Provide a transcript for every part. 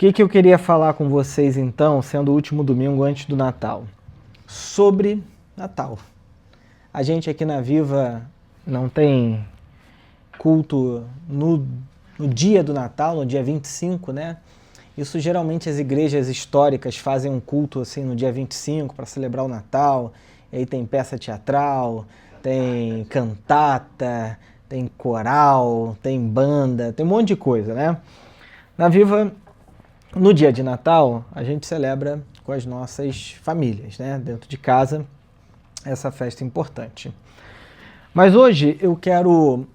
que eu queria falar com vocês então, sendo o último domingo antes do Natal? Sobre Natal. A gente aqui na Viva não tem culto no dia do Natal, no dia 25, né? Isso geralmente as igrejas históricas fazem um culto assim no dia 25 para celebrar o Natal. E aí tem peça teatral, tem cantata, tem coral, tem banda, tem um monte de coisa, né? Na Viva, no dia de Natal, a gente celebra com as nossas famílias, né? Dentro de casa, essa festa importante. Mas hoje eu quero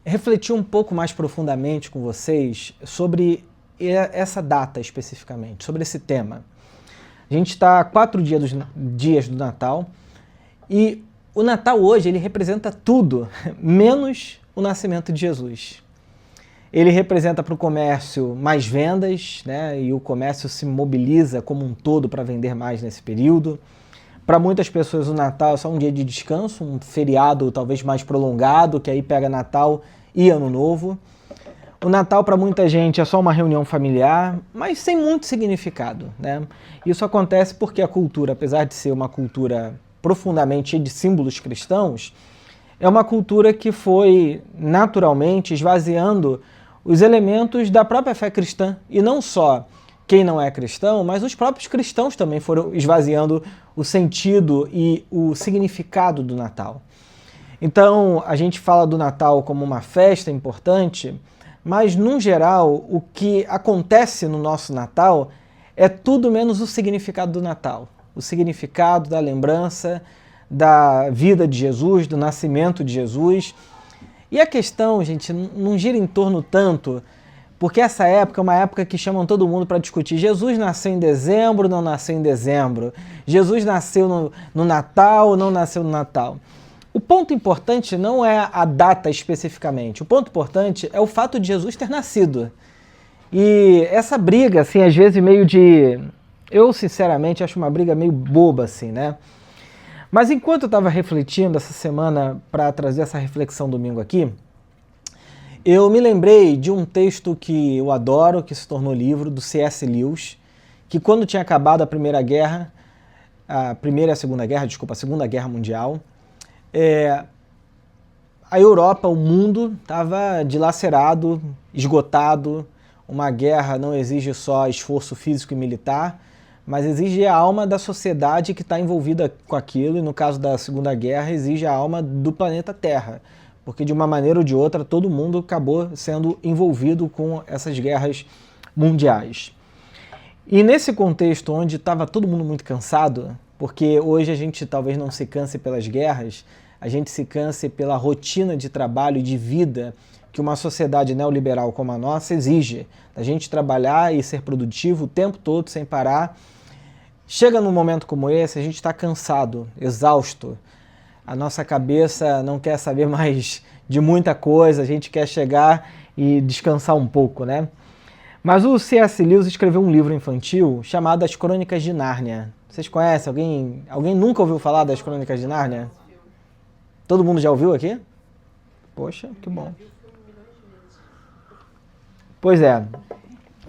refletir um pouco mais profundamente com vocês sobre essa data especificamente, sobre esse tema. A gente está a 4 dias do Natal e o Natal hoje ele representa tudo, menos o nascimento de Jesus. Ele representa para o comércio mais vendas, né? E o comércio se mobiliza como um todo para vender mais nesse período. Para muitas pessoas o Natal é só um dia de descanso, um feriado talvez mais prolongado, que aí pega Natal e Ano Novo. O Natal para muita gente é só uma reunião familiar, mas sem muito significado, né? Isso acontece porque a cultura, apesar de ser uma cultura profundamente cheia de símbolos cristãos, é uma cultura que foi naturalmente esvaziando os elementos da própria fé cristã. E não só quem não é cristão, mas os próprios cristãos também foram esvaziando o sentido e o significado do Natal. Então, a gente fala do Natal como uma festa importante, mas, no geral, o que acontece no nosso Natal é tudo menos o significado do Natal. O significado da lembrança da vida de Jesus, do nascimento de Jesus. E a questão, gente, não gira em torno tanto, porque essa época é uma época que chamam todo mundo para discutir. Jesus nasceu em dezembro, não nasceu em dezembro. Jesus nasceu no Natal, não nasceu no Natal. O ponto importante não é a data especificamente. O ponto importante é o fato de Jesus ter nascido. E essa briga, assim, às vezes meio de... Eu, sinceramente, acho uma briga meio boba, assim, né? Mas enquanto eu estava refletindo essa semana para trazer essa reflexão domingo aqui, eu me lembrei de um texto que eu adoro, que se tornou livro, do C.S. Lewis, que quando tinha acabado a Segunda Guerra Mundial, a Europa, o mundo, estava dilacerado, esgotado. Uma guerra não exige só esforço físico e militar, mas exige a alma da sociedade que está envolvida com aquilo, e no caso da Segunda Guerra, exige a alma do planeta Terra, porque de uma maneira ou de outra todo mundo acabou sendo envolvido com essas guerras mundiais. E nesse contexto onde estava todo mundo muito cansado, porque hoje a gente talvez não se canse pelas guerras, a gente se canse pela rotina de trabalho e de vida que uma sociedade neoliberal como a nossa exige, a gente trabalhar e ser produtivo o tempo todo sem parar. Chega num momento como esse, a gente está cansado, exausto, a nossa cabeça não quer saber mais de muita coisa, a gente quer chegar e descansar um pouco, né? Mas o C.S. Lewis escreveu um livro infantil chamado As Crônicas de Nárnia. Vocês conhecem? Alguém nunca ouviu falar das Crônicas de Nárnia? Todo mundo já ouviu aqui? Poxa, que bom. Pois é.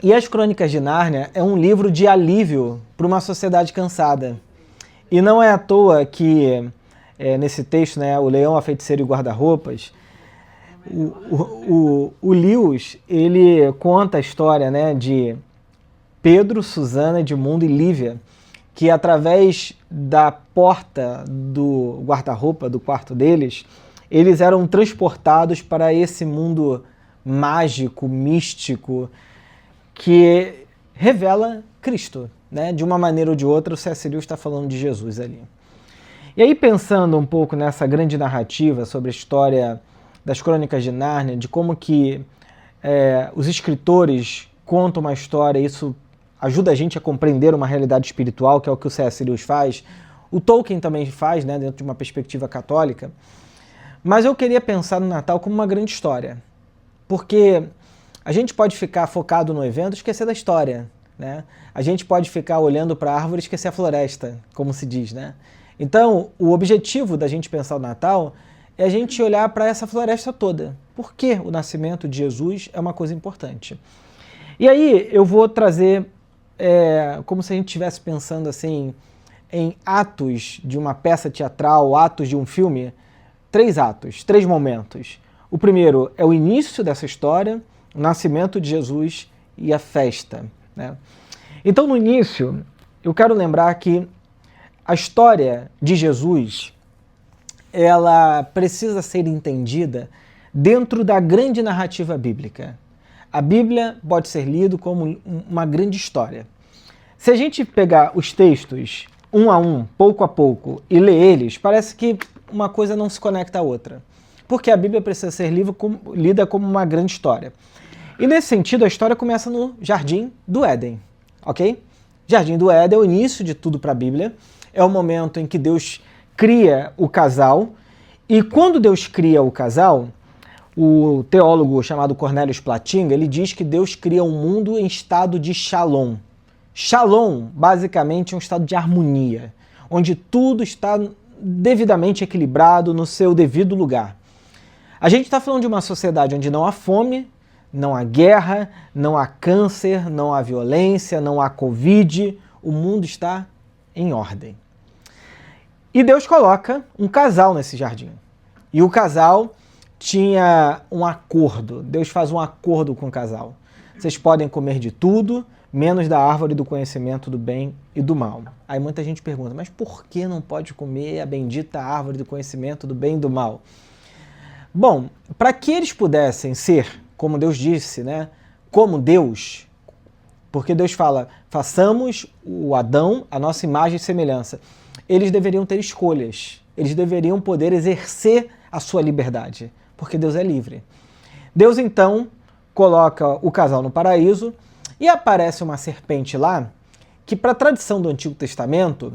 E As Crônicas de Nárnia é um livro de alívio para uma sociedade cansada. E não é à toa que, nesse texto, né, O Leão, a Feiticeira e o Guarda-Roupas, o Lewis, ele conta a história, né, de Pedro, Susana, Edmundo e Lívia, que através da porta do guarda-roupa, do quarto deles, eles eram transportados para esse mundo mágico, místico, que revela Cristo, né? De uma maneira ou de outra, o C.S. Lewis está falando de Jesus ali. E aí, pensando um pouco nessa grande narrativa sobre a história das Crônicas de Nárnia, de como que os escritores contam uma história, isso ajuda a gente a compreender uma realidade espiritual, que é o que o C.S. Lewis faz, o Tolkien também faz, né, dentro de uma perspectiva católica. Mas eu queria pensar no Natal como uma grande história, porque a gente pode ficar focado no evento e esquecer da história, né? A gente pode ficar olhando para a árvore e esquecer a floresta, como se diz, né? Então, o objetivo da gente pensar o Natal é a gente olhar para essa floresta toda. Por que o nascimento de Jesus é uma coisa importante? E aí eu vou trazer, como se a gente estivesse pensando assim, em atos de uma peça teatral, atos de um filme, 3 atos, 3 momentos. O primeiro é o início dessa história, o nascimento de Jesus e a festa, né? Então, no início, eu quero lembrar que a história de Jesus, ela precisa ser entendida dentro da grande narrativa bíblica. A Bíblia pode ser lida como uma grande história. Se a gente pegar os textos um a um, pouco a pouco, e ler eles, parece que uma coisa não se conecta à outra. Porque a Bíblia precisa ser lida como uma grande história. E nesse sentido, a história começa no Jardim do Éden, ok? Jardim do Éden é o início de tudo para a Bíblia, é o momento em que Deus cria o casal, e quando Deus cria o casal, o teólogo chamado Cornelius Plantinga, ele diz que Deus cria um mundo em estado de shalom. Shalom, basicamente, é um estado de harmonia, onde tudo está devidamente equilibrado no seu devido lugar. A gente está falando de uma sociedade onde não há fome, não há guerra, não há câncer, não há violência, não há Covid, o mundo está em ordem. E Deus coloca um casal nesse jardim. E o casal tinha um acordo. Deus faz um acordo com o casal. Vocês podem comer de tudo, menos da árvore do conhecimento do bem e do mal. Aí muita gente pergunta, mas por que não pode comer a bendita árvore do conhecimento do bem e do mal? Bom, para que eles pudessem ser, como Deus disse, né, como Deus, porque Deus fala, façamos o Adão a nossa imagem e semelhança. Eles deveriam ter escolhas, eles deveriam poder exercer a sua liberdade, porque Deus é livre. Deus então coloca o casal no paraíso e aparece uma serpente lá, que para a tradição do Antigo Testamento,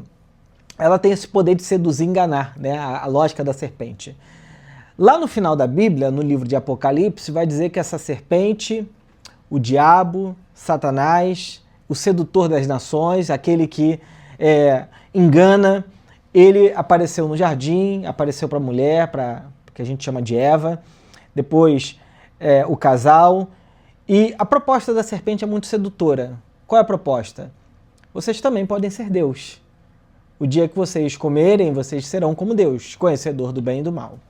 ela tem esse poder de seduzir e enganar, né, a lógica da serpente. Lá no final da Bíblia, no livro de Apocalipse, vai dizer que essa serpente, o diabo, Satanás, o sedutor das nações, aquele que engana, ele apareceu no jardim, apareceu para a mulher, que a gente chama de Eva, depois o casal, e a proposta da serpente é muito sedutora. Qual é a proposta? Vocês também podem ser Deus. O dia que vocês comerem, vocês serão como Deus, conhecedor do bem e do mal.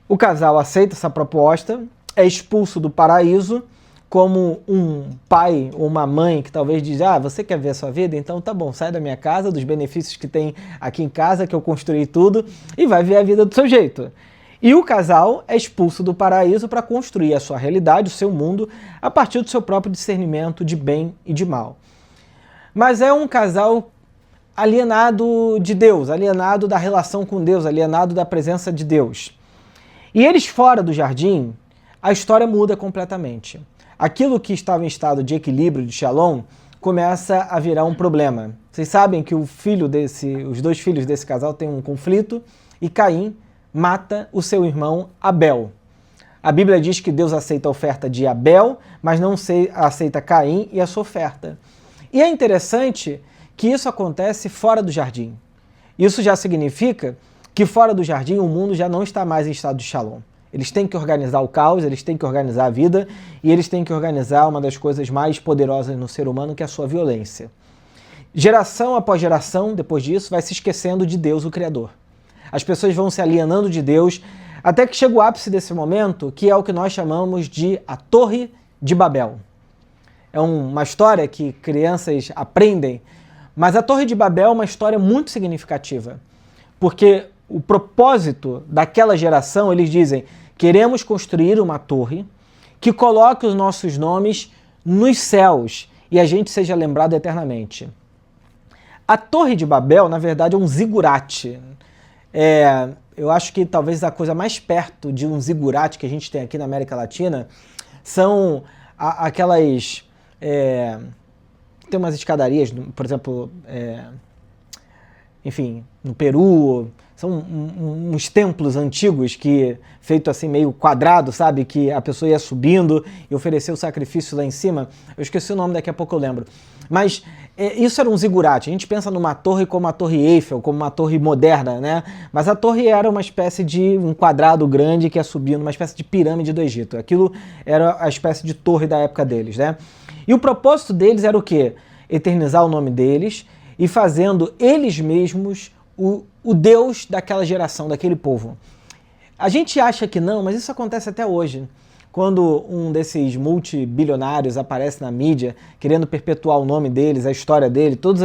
O casal aceita essa proposta, é expulso do paraíso, como um pai ou uma mãe que talvez diz, você quer ver a sua vida? Então tá bom, sai da minha casa, dos benefícios que tem aqui em casa, que eu construí tudo, e vai ver a vida do seu jeito. E o casal é expulso do paraíso para construir a sua realidade, o seu mundo, a partir do seu próprio discernimento de bem e de mal. Mas é um casal alienado de Deus, alienado da relação com Deus, alienado da presença de Deus. E eles fora do jardim, a história muda completamente. Aquilo que estava em estado de equilíbrio, de shalom, começa a virar um problema. Vocês sabem que os 2 filhos desse casal têm um conflito e Caim mata o seu irmão Abel. A Bíblia diz que Deus aceita a oferta de Abel, mas não aceita Caim e a sua oferta. E é interessante que isso acontece fora do jardim. Isso já significa que fora do jardim o mundo já não está mais em estado de shalom. Eles têm que organizar o caos, eles têm que organizar a vida e eles têm que organizar uma das coisas mais poderosas no ser humano, que é a sua violência. Geração após geração, depois disso, vai se esquecendo de Deus, o Criador. As pessoas vão se alienando de Deus, até que chega o ápice desse momento, que é o que nós chamamos de a Torre de Babel. É uma história que crianças aprendem, mas a Torre de Babel é uma história muito significativa, porque o propósito daquela geração, eles dizem, queremos construir uma torre que coloque os nossos nomes nos céus e a gente seja lembrado eternamente. A Torre de Babel, na verdade, é um zigurate. Eu acho que talvez a coisa mais perto de um zigurate que a gente tem aqui na América Latina são aquelas... tem umas escadarias, por exemplo, enfim, no Peru, são uns templos antigos que, feito assim meio quadrado, sabe? Que a pessoa ia subindo e oferecia o sacrifício lá em cima. Eu esqueci o nome, daqui a pouco eu lembro. Mas isso era um zigurate. A gente pensa numa torre como a Torre Eiffel, como uma torre moderna, né? Mas a torre era uma espécie de um quadrado grande que ia subindo, uma espécie de pirâmide do Egito. Aquilo era a espécie de torre da época deles, né? E o propósito deles era o quê? Eternizar o nome deles e fazendo eles mesmos o Deus daquela geração, daquele povo. A gente acha que não, mas isso acontece até hoje. Quando um desses multibilionários aparece na mídia, querendo perpetuar o nome deles, a história dele, todos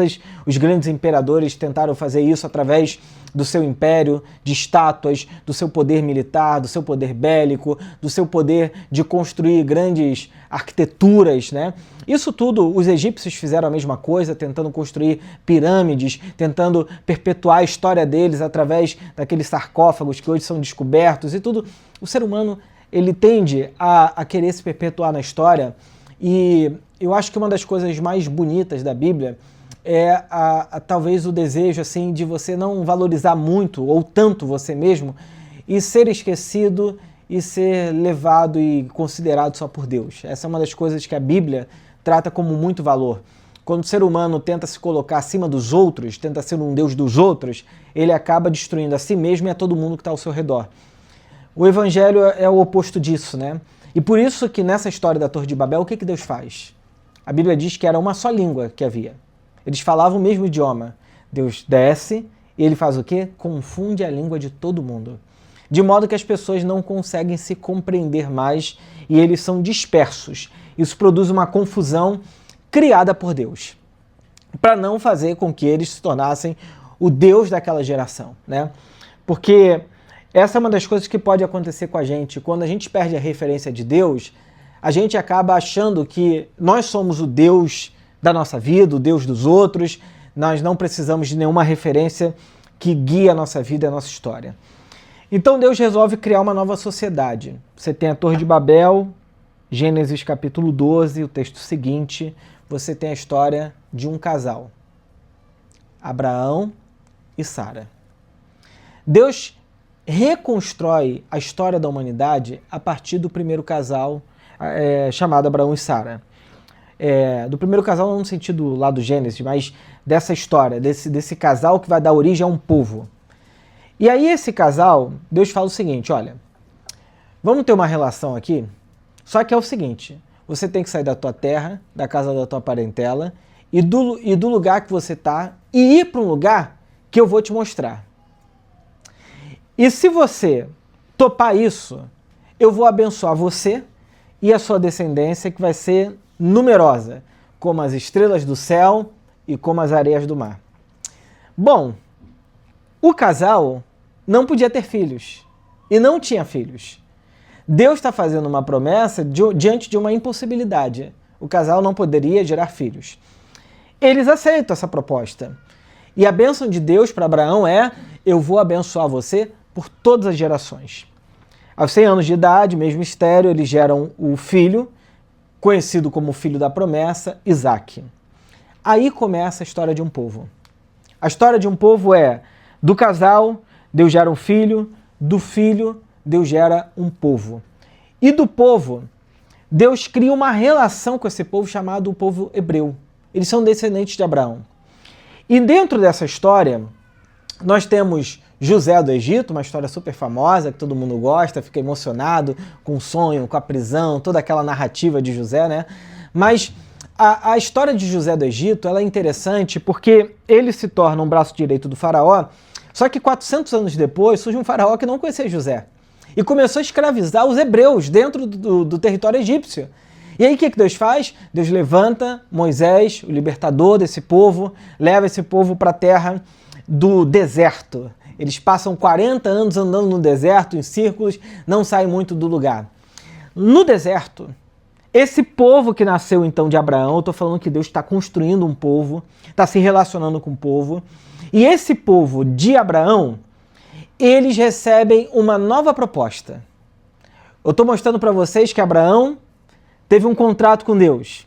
os grandes imperadores tentaram fazer isso através do seu império, de estátuas, do seu poder militar, do seu poder bélico, do seu poder de construir grandes arquiteturas, né? Isso tudo, os egípcios fizeram a mesma coisa, tentando construir pirâmides, tentando perpetuar a história deles através daqueles sarcófagos que hoje são descobertos e tudo. O ser humano, ele tende a querer se perpetuar na história, e eu acho que uma das coisas mais bonitas da Bíblia é talvez o desejo assim, de você não valorizar muito ou tanto você mesmo e ser esquecido e ser levado e considerado só por Deus. Essa é uma das coisas que a Bíblia trata como muito valor. Quando o ser humano tenta se colocar acima dos outros, tenta ser um Deus dos outros, ele acaba destruindo a si mesmo e a todo mundo que está ao seu redor. O Evangelho é o oposto disso, né? E por isso que nessa história da Torre de Babel, o que Deus faz? A Bíblia diz que era uma só língua que havia. Eles falavam o mesmo idioma. Deus desce e ele faz o quê? Confunde a língua de todo mundo. De modo que as pessoas não conseguem se compreender mais e eles são dispersos. Isso produz uma confusão criada por Deus, para não fazer com que eles se tornassem o Deus daquela geração, né? Porque essa é uma das coisas que pode acontecer com a gente. Quando a gente perde a referência de Deus, a gente acaba achando que nós somos o Deus da nossa vida, o Deus dos outros, nós não precisamos de nenhuma referência que guie a nossa vida e a nossa história. Então Deus resolve criar uma nova sociedade. Você tem a Torre de Babel, Gênesis capítulo 12, o texto seguinte, você tem a história de um casal, Abraão e Sara. Deus reconstrói a história da humanidade a partir do primeiro casal chamado Abraão e Sara. Do primeiro casal não no sentido lá do Gênesis, mas dessa história, desse casal que vai dar origem a um povo. E aí esse casal, Deus fala o seguinte, olha, vamos ter uma relação aqui, só que é o seguinte, você tem que sair da tua terra, da casa da tua parentela, e do lugar que você está, e ir para um lugar que eu vou te mostrar. E se você topar isso, eu vou abençoar você e a sua descendência, que vai ser numerosa, como as estrelas do céu e como as areias do mar. Bom, o casal não podia ter filhos e não tinha filhos. Deus está fazendo uma promessa diante de uma impossibilidade. O casal não poderia gerar filhos. Eles aceitam essa proposta. E a bênção de Deus para Abraão é: eu vou abençoar você por todas as gerações. Aos 100 anos de idade, mesmo estéril, eles geram o filho, conhecido como filho da promessa, Isaque. Aí começa a história de um povo. A história de um povo é: do casal, Deus gera um filho, do filho, Deus gera um povo. E do povo, Deus cria uma relação com esse povo chamado o povo hebreu. Eles são descendentes de Abraão. E dentro dessa história, nós temos José do Egito, uma história super famosa, que todo mundo gosta, fica emocionado com o sonho, com a prisão, toda aquela narrativa de José, né? Mas a história de José do Egito, ela é interessante porque ele se torna um braço direito do faraó, só que 400 anos depois surge um faraó que não conhecia José e começou a escravizar os hebreus dentro do território egípcio. E aí o que Deus faz? Deus levanta Moisés, o libertador desse povo, leva esse povo para a terra do deserto. Eles passam 40 anos andando no deserto, em círculos, não saem muito do lugar. No deserto, esse povo que nasceu então de Abraão, eu estou falando que Deus está construindo um povo, está se relacionando com o povo, e esse povo de Abraão, eles recebem uma nova proposta. Eu estou mostrando para vocês que Abraão teve um contrato com Deus.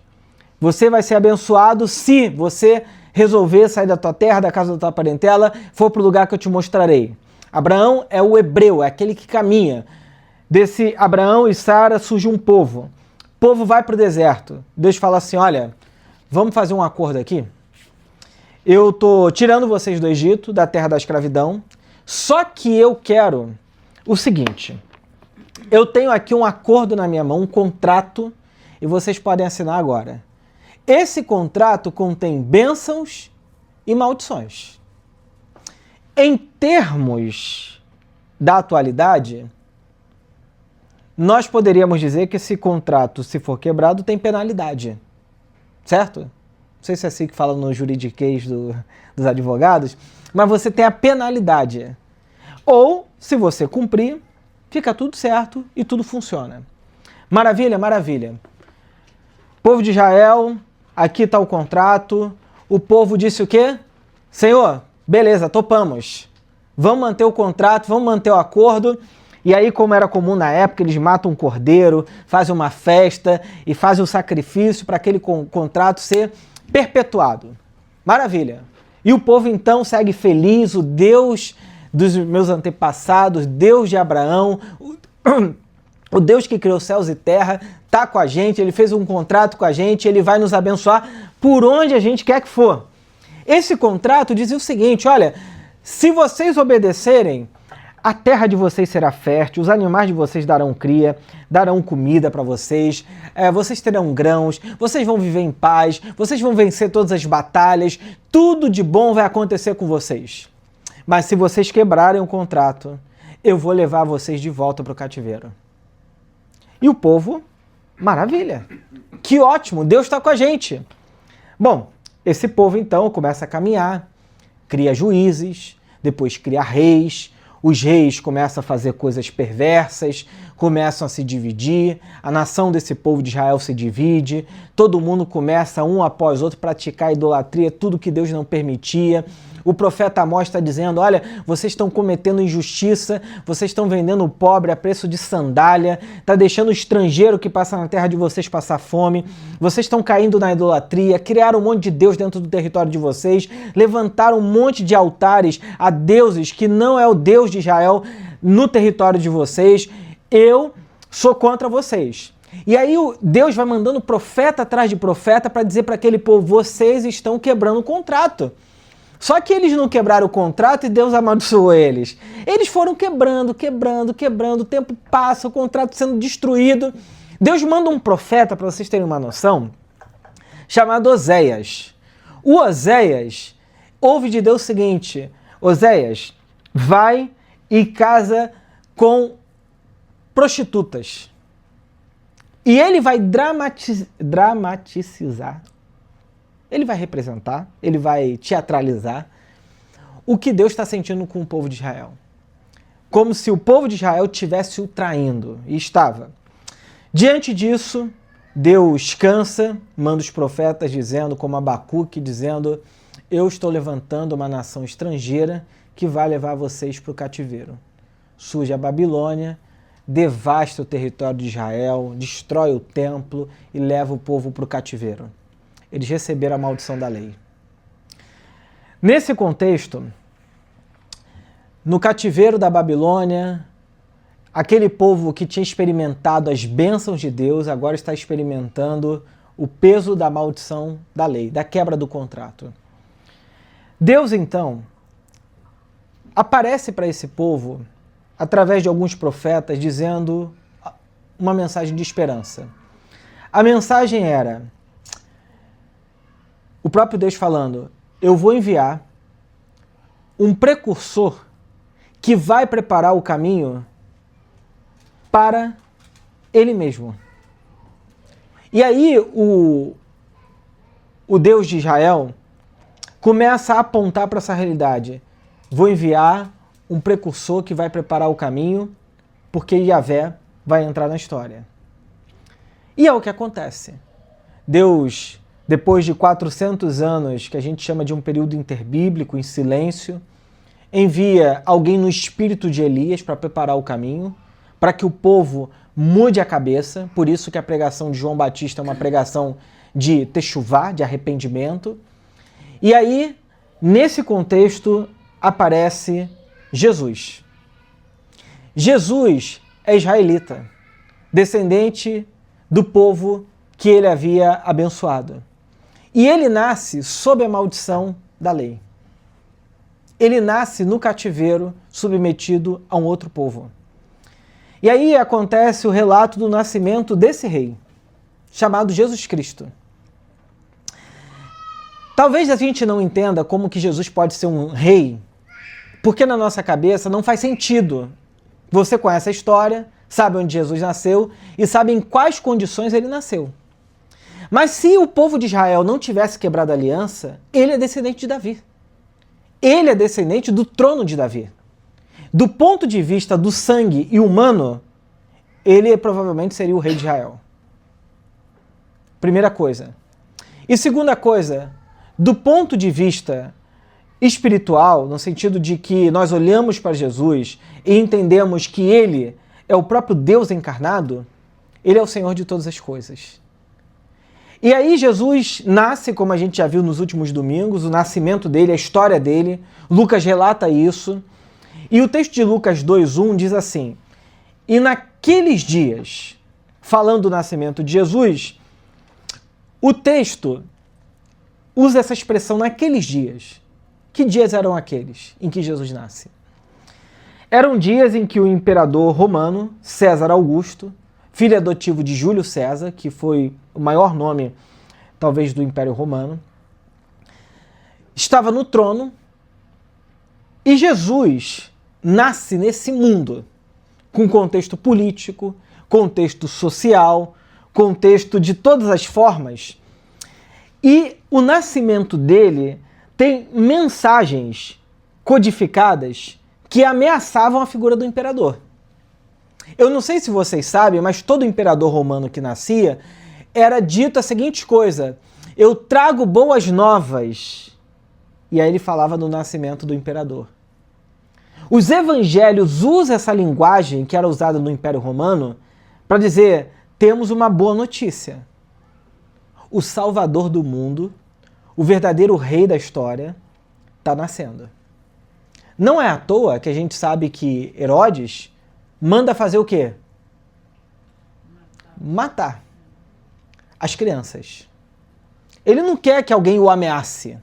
Você vai ser abençoado se você resolver sair da tua terra, da casa da tua parentela, for para o lugar que eu te mostrarei. Abraão é o hebreu, é aquele que caminha. Desse Abraão e Sara surge um povo. O povo vai para o deserto. Deus fala assim, olha, vamos fazer um acordo aqui? Eu estou tirando vocês do Egito, da terra da escravidão, só que eu quero o seguinte, eu tenho aqui um acordo na minha mão, um contrato, e vocês podem assinar agora. Esse contrato contém bênçãos e maldições. Em termos da atualidade, nós poderíamos dizer que esse contrato, se for quebrado, tem penalidade. Certo? Não sei se é assim que fala no juridiquês dos advogados, mas você tem a penalidade. Ou, se você cumprir, fica tudo certo e tudo funciona. Maravilha, maravilha. Povo de Israel, aqui está o contrato. O povo disse o quê? Senhor, beleza, topamos. Vamos manter o contrato, vamos manter o acordo. E aí, como era comum na época, eles matam um cordeiro, fazem uma festa e fazem o sacrifício para aquele contrato ser perpetuado. Maravilha. E o povo então segue feliz, o Deus dos meus antepassados, Deus de Abraão, o Deus que criou céus e terra, está com a gente, ele fez um contrato com a gente, ele vai nos abençoar por onde a gente quer que for. Esse contrato dizia o seguinte, olha, se vocês obedecerem, a terra de vocês será fértil, os animais de vocês darão cria, darão comida para vocês, vocês terão grãos, vocês vão viver em paz, vocês vão vencer todas as batalhas, tudo de bom vai acontecer com vocês. Mas se vocês quebrarem o contrato, eu vou levar vocês de volta para o cativeiro. E o povo, maravilha, que ótimo, Deus está com a gente. Bom, esse povo então começa a caminhar, cria juízes, depois cria reis. Os reis começam a fazer coisas perversas, começam a se dividir, a nação desse povo de Israel se divide, todo mundo começa um após outro a praticar idolatria, tudo que Deus não permitia. O profeta Amós está dizendo, olha, vocês estão cometendo injustiça, vocês estão vendendo o pobre a preço de sandália, está deixando o estrangeiro que passa na terra de vocês passar fome, vocês estão caindo na idolatria, criaram um monte de Deus dentro do território de vocês, levantaram um monte de altares a deuses que não é o Deus de Israel no território de vocês, eu sou contra vocês. E aí Deus vai mandando profeta atrás de profeta para dizer para aquele povo, vocês estão quebrando o contrato. Só que eles não quebraram o contrato e Deus amaldiçoou eles. Eles foram quebrando, o tempo passa, o contrato sendo destruído. Deus manda um profeta, para vocês terem uma noção, chamado Oséias. O Oséias ouve de Deus o seguinte, Oséias, vai e casa com prostitutas. E ele vai dramatizar, ele vai representar, ele vai teatralizar o que Deus está sentindo com o povo de Israel. Como se o povo de Israel estivesse o traindo, e estava. Diante disso, Deus cansa, manda os profetas dizendo, como Abacuque, dizendo, eu estou levantando uma nação estrangeira que vai levar vocês para o cativeiro. Surge a Babilônia, devasta o território de Israel, destrói o templo e leva o povo para o cativeiro. Eles receberam a maldição da lei. Nesse contexto, no cativeiro da Babilônia, aquele povo que tinha experimentado as bênçãos de Deus, agora está experimentando o peso da maldição da lei, da quebra do contrato. Deus, então, aparece para esse povo através de alguns profetas, dizendo uma mensagem de esperança. A mensagem era, o próprio Deus falando, eu vou enviar um precursor que vai preparar o caminho para ele mesmo. E aí o Deus de Israel começa a apontar para essa realidade. Vou enviar um precursor que vai preparar o caminho, porque Yahvé vai entrar na história. E é o que acontece. Deus, depois de 400 anos, que a gente chama de um período interbíblico, em silêncio, envia alguém no espírito de Elias para preparar o caminho, para que o povo mude a cabeça, por isso que a pregação de João Batista é uma pregação de techuvá, de arrependimento. E aí, nesse contexto, aparece Jesus. Jesus é israelita, descendente do povo que ele havia abençoado. E ele nasce sob a maldição da lei. Ele nasce no cativeiro, submetido a um outro povo. E aí acontece o relato do nascimento desse rei, chamado Jesus Cristo. Talvez a gente não entenda como que Jesus pode ser um rei, porque na nossa cabeça não faz sentido. Você conhece a história, sabe onde Jesus nasceu e sabe em quais condições ele nasceu. Mas se o povo de Israel não tivesse quebrado a aliança, ele é descendente de Davi. Ele é descendente do trono de Davi. Do ponto de vista do sangue e humano, ele provavelmente seria o rei de Israel. Primeira coisa. E segunda coisa, do ponto de vista espiritual, no sentido de que nós olhamos para Jesus e entendemos que ele é o próprio Deus encarnado, ele é o Senhor de todas as coisas. E aí Jesus nasce, como a gente já viu nos últimos domingos, o nascimento dele, a história dele, Lucas relata isso, e o texto de Lucas 2:1 diz assim: e naqueles dias, falando do nascimento de Jesus, o texto usa essa expressão naqueles dias. Que dias eram aqueles em que Jesus nasce? Eram dias em que o imperador romano, César Augusto, filho adotivo de Júlio César, que foi o maior nome, talvez, do Império Romano, estava no trono e Jesus nasce nesse mundo, com contexto político, contexto social, contexto de todas as formas. E o nascimento dele tem mensagens codificadas que ameaçavam a figura do imperador. Eu não sei se vocês sabem, mas todo imperador romano que nascia era dito a seguinte coisa: eu trago boas novas. E aí ele falava do nascimento do imperador. Os evangelhos usam essa linguagem que era usada no Império Romano para dizer: temos uma boa notícia. O Salvador do mundo, o verdadeiro rei da história, está nascendo. Não é à toa que a gente sabe que Herodes manda fazer o quê? Matar as crianças. Ele não quer que alguém o ameace.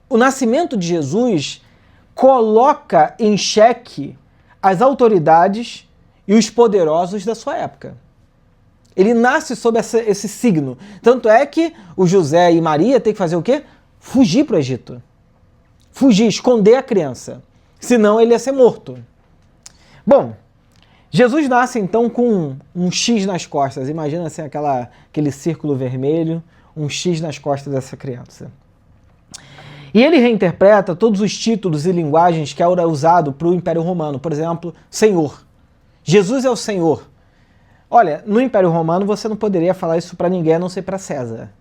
O nascimento de Jesus coloca em xeque as autoridades e os poderosos da sua época. Ele nasce sob esse signo. Tanto é que o José e Maria têm que fazer o quê? Fugir para o Egito. Fugir, esconder a criança. Senão ele ia ser morto. Bom, Jesus nasce então com um X nas costas. Imagina assim, aquele círculo vermelho, um X nas costas dessa criança. E ele reinterpreta todos os títulos e linguagens que era usado para o Império Romano. Por exemplo, Senhor. Jesus é o Senhor. Olha, no Império Romano você não poderia falar isso para ninguém, a não ser para César.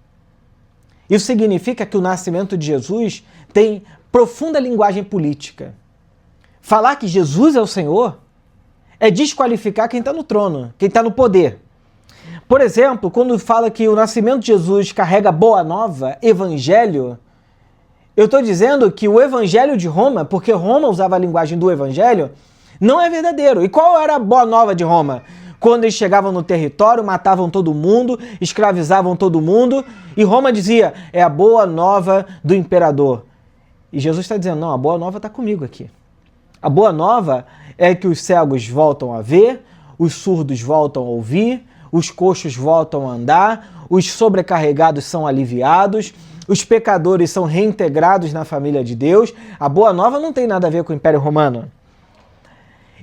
Isso significa que o nascimento de Jesus tem profunda linguagem política. Falar que Jesus é o Senhor é desqualificar quem está no trono, quem está no poder. Por exemplo, quando fala que o nascimento de Jesus carrega boa nova, evangelho, eu estou dizendo que o evangelho de Roma, porque Roma usava a linguagem do evangelho, não é verdadeiro. E qual era a boa nova de Roma? Quando eles chegavam no território, matavam todo mundo, escravizavam todo mundo, e Roma dizia, é a boa nova do imperador. E Jesus está dizendo, não, a boa nova está comigo aqui. A boa nova é que os cegos voltam a ver, os surdos voltam a ouvir, os coxos voltam a andar, os sobrecarregados são aliviados, os pecadores são reintegrados na família de Deus. A boa nova não tem nada a ver com o Império Romano.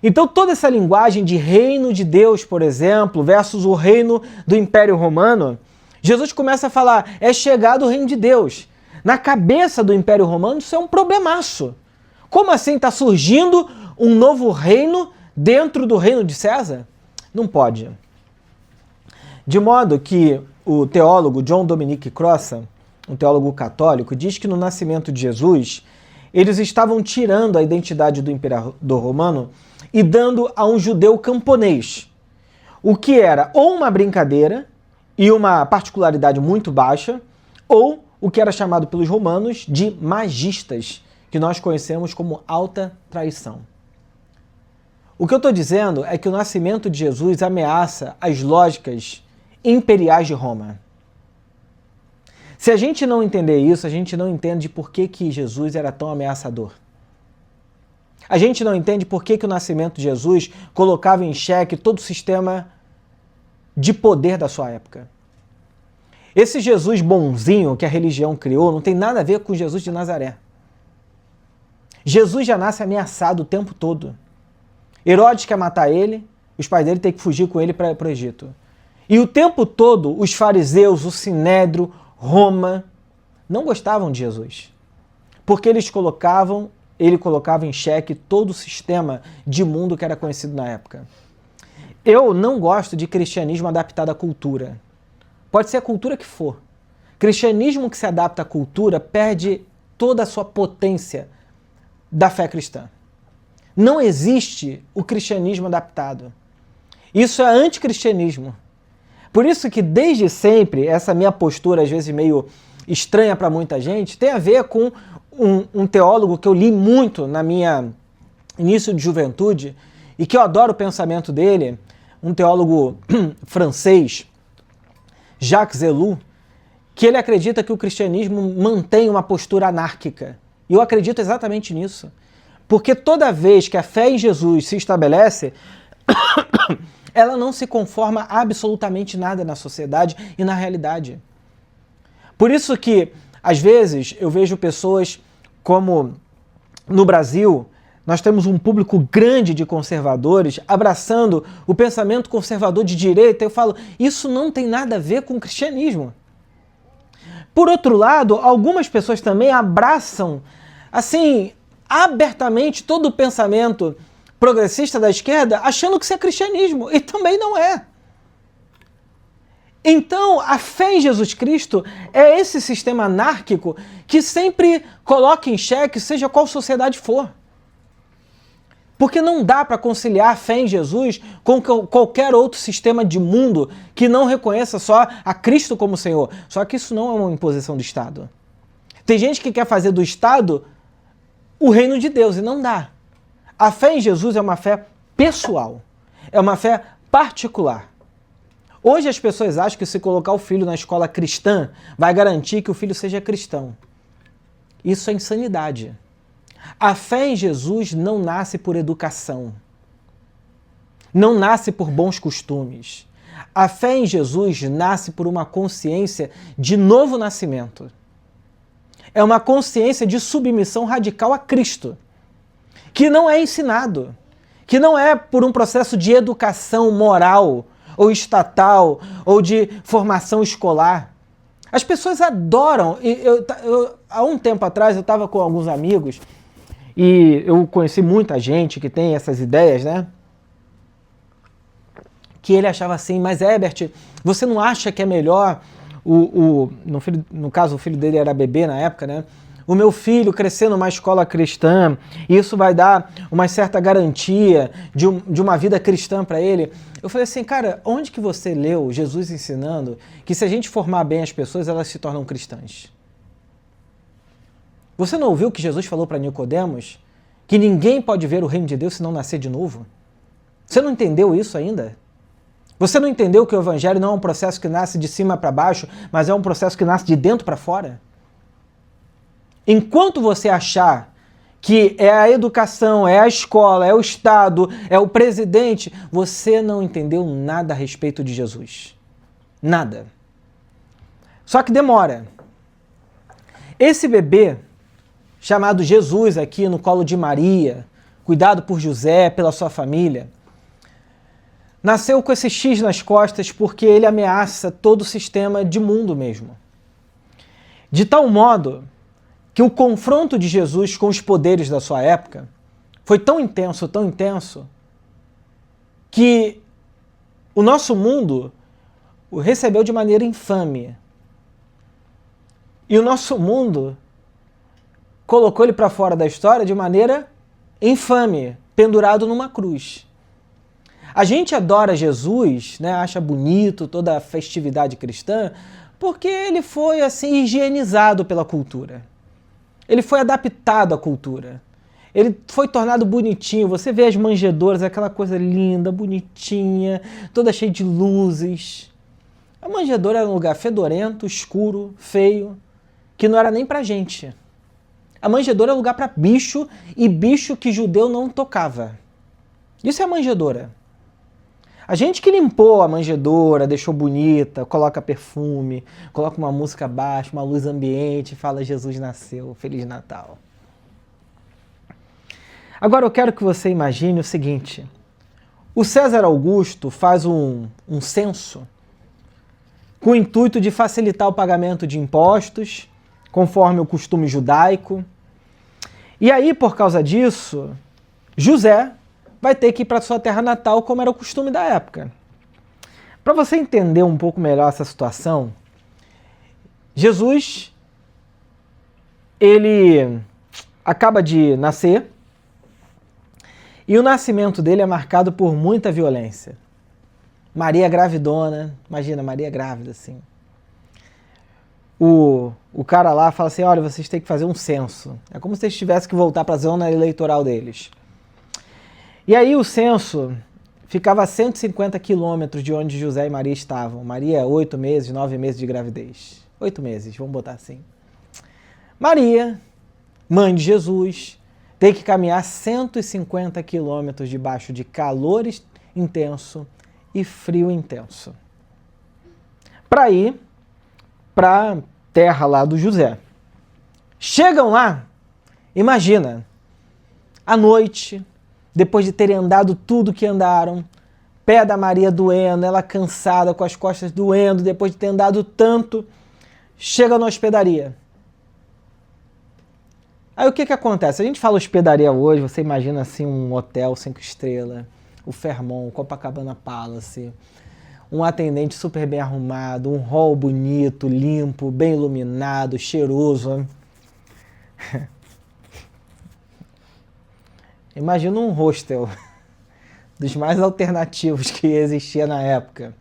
Então toda essa linguagem de reino de Deus, por exemplo, versus o reino do Império Romano, Jesus começa a falar, é chegado o reino de Deus. Na cabeça do Império Romano isso é um problemaço. Como assim está surgindo um novo reino dentro do reino de César? Não pode. De modo que o teólogo John Dominic Crossan, um teólogo católico, diz que no nascimento de Jesus, eles estavam tirando a identidade do imperador romano e dando a um judeu camponês, o que era ou uma brincadeira e uma particularidade muito baixa, ou o que era chamado pelos romanos de magistas, que nós conhecemos como alta traição. O que eu estou dizendo é que o nascimento de Jesus ameaça as lógicas imperiais de Roma. Se a gente não entender isso, a gente não entende por que Jesus era tão ameaçador. A gente não entende por que o nascimento de Jesus colocava em xeque todo o sistema de poder da sua época. Esse Jesus bonzinho que a religião criou não tem nada a ver com Jesus de Nazaré. Jesus já nasce ameaçado o tempo todo. Herodes quer matar ele, os pais dele têm que fugir com ele para o Egito. E o tempo todo os fariseus, o Sinédrio, Roma, não gostavam de Jesus. Porque ele colocava em xeque todo o sistema de mundo que era conhecido na época. Eu não gosto de cristianismo adaptado à cultura. Pode ser a cultura que for. Cristianismo que se adapta à cultura perde toda a sua potência da fé cristã. Não existe o cristianismo adaptado. Isso é anticristianismo. Por isso que desde sempre, essa minha postura, às vezes meio estranha para muita gente, tem a ver com um teólogo que eu li muito na minha início de juventude e que eu adoro o pensamento dele, um teólogo francês, Jacques Ellul, que ele acredita que o cristianismo mantém uma postura anárquica. E eu acredito exatamente nisso. Porque toda vez que a fé em Jesus se estabelece, ela não se conforma a absolutamente nada na sociedade e na realidade. Por isso que, às vezes, eu vejo pessoas como no Brasil, nós temos um público grande de conservadores abraçando o pensamento conservador de direita. Eu falo, isso não tem nada a ver com o cristianismo. Por outro lado, algumas pessoas também abraçam, assim, abertamente todo o pensamento progressista da esquerda, achando que isso é cristianismo, e também não é. Então, a fé em Jesus Cristo é esse sistema anárquico que sempre coloca em xeque, seja qual sociedade for. Porque não dá para conciliar a fé em Jesus com qualquer outro sistema de mundo que não reconheça só a Cristo como Senhor. Só que isso não é uma imposição do Estado. Tem gente que quer fazer do Estado o reino de Deus, e não dá. A fé em Jesus é uma fé pessoal, é uma fé particular. Hoje as pessoas acham que se colocar o filho na escola cristã vai garantir que o filho seja cristão. Isso é insanidade. A fé em Jesus não nasce por educação, não nasce por bons costumes. A fé em Jesus nasce por uma consciência de novo nascimento. É uma consciência de submissão radical a Cristo, que não é ensinado, que não é por um processo de educação moral, ou estatal, ou de formação escolar. As pessoas adoram. Há um tempo atrás eu estava com alguns amigos e eu conheci muita gente que tem essas ideias, né? Que ele achava assim, mas Herbert, você não acha que é melhor, no caso o filho dele era bebê na época, né? O meu filho crescer numa escola cristã, isso vai dar uma certa garantia de uma vida cristã para ele. Eu falei assim, cara, onde que você leu Jesus ensinando que se a gente formar bem as pessoas, elas se tornam cristãs? Você não ouviu que Jesus falou para Nicodemos que ninguém pode ver o reino de Deus se não nascer de novo? Você não entendeu isso ainda? Você não entendeu que o evangelho não é um processo que nasce de cima para baixo, mas é um processo que nasce de dentro para fora? Enquanto você achar que é a educação, é a escola, é o Estado, é o presidente, você não entendeu nada a respeito de Jesus. Nada. Só que demora. Esse bebê, chamado Jesus aqui no colo de Maria, cuidado por José, pela sua família, nasceu com esse X nas costas porque ele ameaça todo o sistema de mundo mesmo. De tal modo que o confronto de Jesus com os poderes da sua época foi tão intenso, que o nosso mundo o recebeu de maneira infame. E o nosso mundo colocou ele para fora da história de maneira infame, pendurado numa cruz. A gente adora Jesus, né, acha bonito toda a festividade cristã, porque ele foi assim higienizado pela cultura. Ele foi adaptado à cultura. Ele foi tornado bonitinho. Você vê as manjedouras, aquela coisa linda, bonitinha, toda cheia de luzes. A manjedoura era um lugar fedorento, escuro, feio, que não era nem pra gente. A manjedoura era um lugar para bicho, e bicho que judeu não tocava. Isso é a manjedoura. A gente que limpou a manjedoura, deixou bonita, coloca perfume, coloca uma música baixa, uma luz ambiente, fala Jesus nasceu, Feliz Natal. Agora eu quero que você imagine o seguinte, o César Augusto faz um censo com o intuito de facilitar o pagamento de impostos, conforme o costume judaico. E aí, por causa disso, José vai ter que ir para sua terra natal, como era o costume da época. Para você entender um pouco melhor essa situação, Jesus, ele acaba de nascer e o nascimento dele é marcado por muita violência. Maria gravidona, imagina, Maria grávida, assim. O cara lá fala assim, olha, vocês têm que fazer um censo. É como se eles tivessem que voltar para a zona eleitoral deles. E aí o censo ficava a 150 quilômetros de onde José e Maria estavam. Maria, 8 meses, 9 meses de gravidez. 8 meses, vamos botar assim. Maria, mãe de Jesus, tem que caminhar 150 quilômetros debaixo de calor intenso e frio intenso para ir para a terra lá do José. Chegam lá, imagina, à noite, depois de terem andado tudo que andaram, pé da Maria doendo, ela cansada, com as costas doendo, depois de ter andado tanto, chega na hospedaria. Aí o que acontece? A gente fala hospedaria hoje, você imagina assim um hotel 5 estrelas, o Fairmont, o Copacabana Palace, um atendente super bem arrumado, um hall bonito, limpo, bem iluminado, cheiroso. Imagina um hostel dos mais alternativos que existia na época.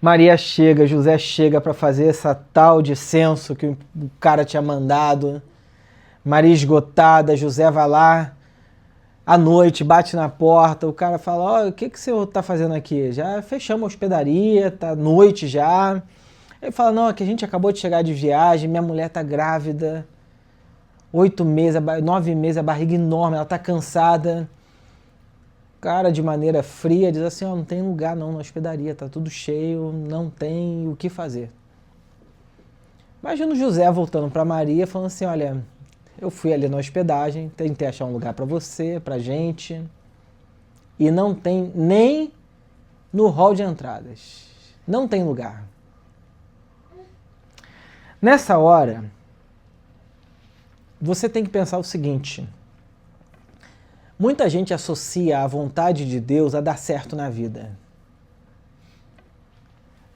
Maria chega, José chega para fazer essa tal de censo que o cara tinha mandado. Maria esgotada, José vai lá, à noite, bate na porta, o cara fala, o que o senhor está fazendo aqui? Já fechamos a hospedaria, tá noite já. Ele fala, não, é que a gente acabou de chegar de viagem, minha mulher está grávida, 8 meses, 9 meses, a barriga enorme, ela está cansada. O cara, de maneira fria, diz assim, não tem lugar não na hospedaria, tá tudo cheio, não tem o que fazer. Imagina o José voltando para Maria, falando assim, olha, eu fui ali na hospedagem, tentei achar um lugar para você, pra gente, e não tem nem no hall de entradas. Não tem lugar. Nessa hora, você tem que pensar o seguinte, muita gente associa a vontade de Deus a dar certo na vida.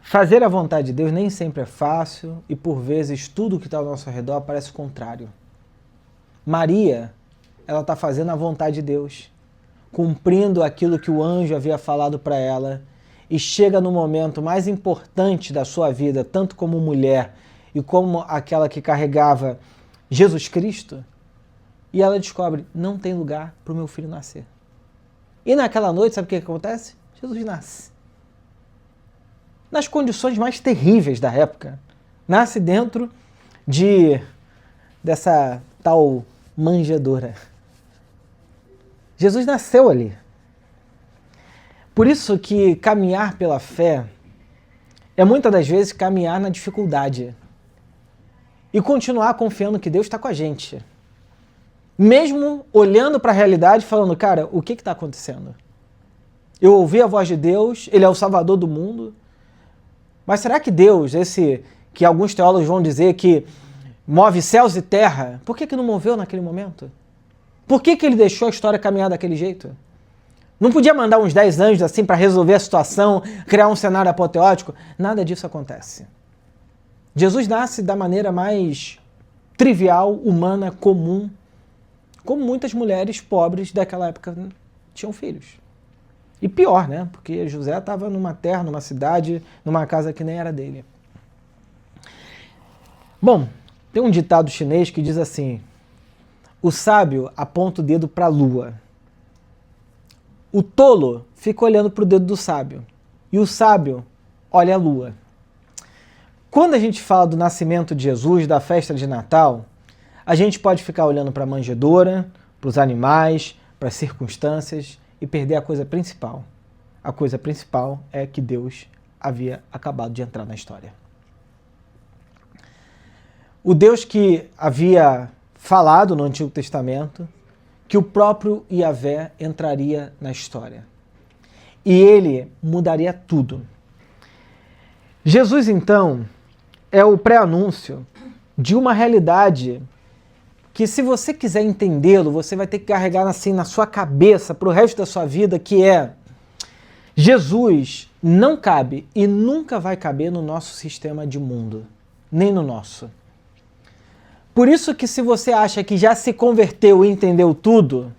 Fazer a vontade de Deus nem sempre é fácil e, por vezes, tudo que está ao nosso redor parece o contrário. Maria, ela está fazendo a vontade de Deus, cumprindo aquilo que o anjo havia falado para ela, e chega no momento mais importante da sua vida, tanto como mulher e como aquela que carregava Jesus Cristo, e ela descobre, não tem lugar para o meu filho nascer. E naquela noite, sabe o que acontece? Jesus nasce. Nas condições mais terríveis da época. Nasce dentro dessa tal manjedoura. Jesus nasceu ali. Por isso que caminhar pela fé é muitas das vezes caminhar na dificuldade. E continuar confiando que Deus está com a gente. Mesmo olhando para a realidade e falando, cara, o que está acontecendo? Eu ouvi a voz de Deus, Ele é o Salvador do mundo, mas será que Deus, esse que alguns teólogos vão dizer que move céus e terra, por que não moveu naquele momento? Por que Ele deixou a história caminhar daquele jeito? Não podia mandar uns 10 anjos assim para resolver a situação, criar um cenário apoteótico? Nada disso acontece. Jesus nasce da maneira mais trivial, humana, comum, como muitas mulheres pobres daquela época tinham filhos. E pior, né? Porque José estava numa terra, numa cidade, numa casa que nem era dele. Bom, tem um ditado chinês que diz assim, o sábio aponta o dedo para a lua. O tolo fica olhando para o dedo do sábio. E o sábio olha a lua. Quando a gente fala do nascimento de Jesus, da festa de Natal, a gente pode ficar olhando para a manjedoura, para os animais, para as circunstâncias e perder a coisa principal. a coisa principal é que Deus havia acabado de entrar na história. O Deus que havia falado no Antigo Testamento que o próprio Yahvé entraria na história. E ele mudaria tudo. Jesus, então, é o pré-anúncio de uma realidade que, se você quiser entendê-lo, você vai ter que carregar assim na sua cabeça para o resto da sua vida, que é: Jesus não cabe e nunca vai caber no nosso sistema de mundo, nem no nosso. Por isso que, se você acha que já se converteu e entendeu tudo,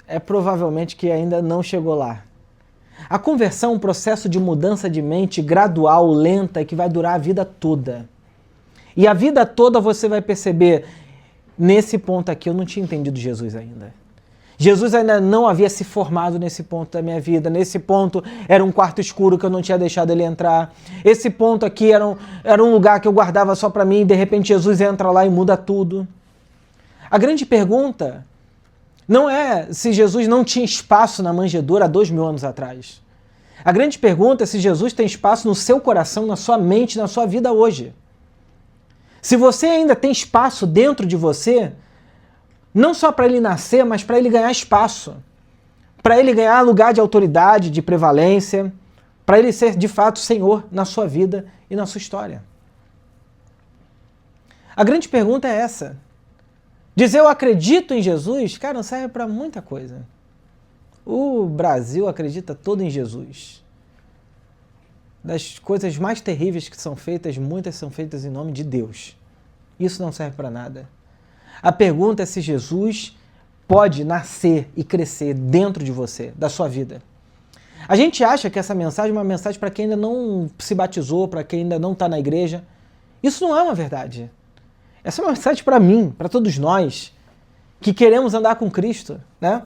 é provavelmente que ainda não chegou lá. A conversão é um processo de mudança de mente gradual, lenta, que vai durar a vida toda. E a vida toda você vai perceber: nesse ponto aqui eu não tinha entendido Jesus ainda. Jesus ainda não havia se formado nesse ponto da minha vida. Nesse ponto era um quarto escuro que eu não tinha deixado ele entrar. Esse ponto aqui era um lugar que eu guardava só para mim e de repente Jesus entra lá e muda tudo. A grande pergunta não é se Jesus não tinha espaço na manjedoura há 2000 anos atrás. A grande pergunta é se Jesus tem espaço no seu coração, na sua mente, na sua vida hoje. Se você ainda tem espaço dentro de você, não só para ele nascer, mas para ele ganhar espaço. Para ele ganhar lugar de autoridade, de prevalência, para ele ser de fato Senhor na sua vida e na sua história. A grande pergunta é essa. Dizer eu acredito em Jesus, cara, não serve para muita coisa. O Brasil acredita todo em Jesus. Das coisas mais terríveis que são feitas, muitas são feitas em nome de Deus. Isso não serve para nada. A pergunta é se Jesus pode nascer e crescer dentro de você, da sua vida. A gente acha que essa mensagem é uma mensagem para quem ainda não se batizou, para quem ainda não está na igreja. Isso não é uma verdade. Essa é uma mensagem para mim, para todos nós, que queremos andar com Cristo, né?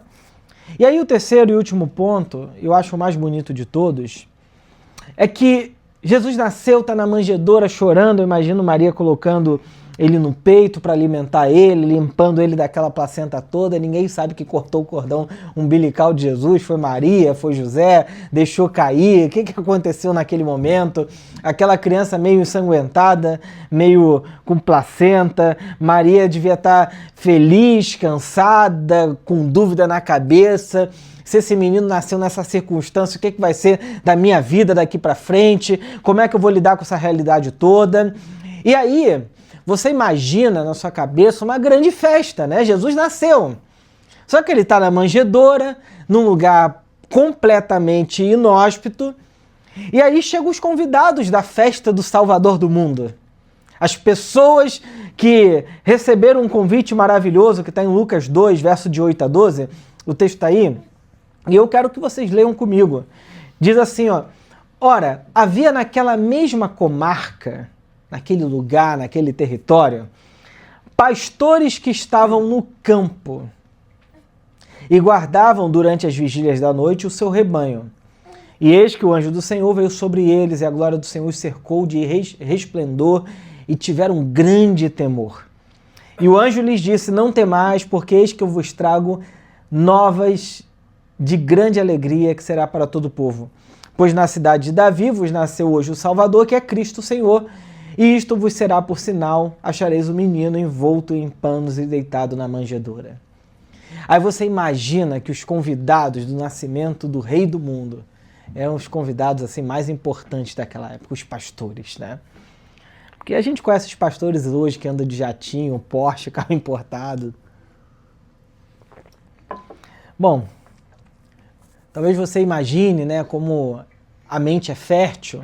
E aí o terceiro e último ponto, eu acho o mais bonito de todos, é que Jesus nasceu, está na manjedoura chorando, eu imagino Maria colocando ele no peito para alimentar ele, limpando ele daquela placenta toda. Ninguém sabe que cortou o cordão umbilical de Jesus. Foi Maria, foi José, deixou cair. O que aconteceu naquele momento? Aquela criança meio ensanguentada, meio com placenta. Maria devia estar feliz, cansada, com dúvida na cabeça. Se esse menino nasceu nessa circunstância, o que vai ser da minha vida daqui para frente? Como é que eu vou lidar com essa realidade toda? E aí, você imagina na sua cabeça uma grande festa, né? Jesus nasceu. Só que ele está na manjedoura, num lugar completamente inóspito. E aí chegam os convidados da festa do Salvador do mundo. As pessoas que receberam um convite maravilhoso, que está em Lucas 2, verso de 8 a 12. O texto está aí. E eu quero que vocês leiam comigo. Diz assim, ó: ora, havia naquela mesma comarca, naquele lugar, naquele território, pastores que estavam no campo e guardavam durante as vigílias da noite o seu rebanho. E eis que o anjo do Senhor veio sobre eles, e a glória do Senhor os cercou de resplendor, e tiveram grande temor. E o anjo lhes disse: não temais, porque eis que eu vos trago novas de grande alegria, que será para todo o povo. Pois na cidade de Davi vos nasceu hoje o Salvador, que é Cristo o Senhor. E isto vos será por sinal: achareis o menino envolto em panos e deitado na manjedoura. Aí você imagina que os convidados do nascimento do Rei do Mundo eram os convidados assim mais importantes daquela época, os pastores, né? Porque a gente conhece os pastores hoje que andam de jatinho, Porsche, carro importado. Bom, talvez você imagine, né, como a mente é fértil,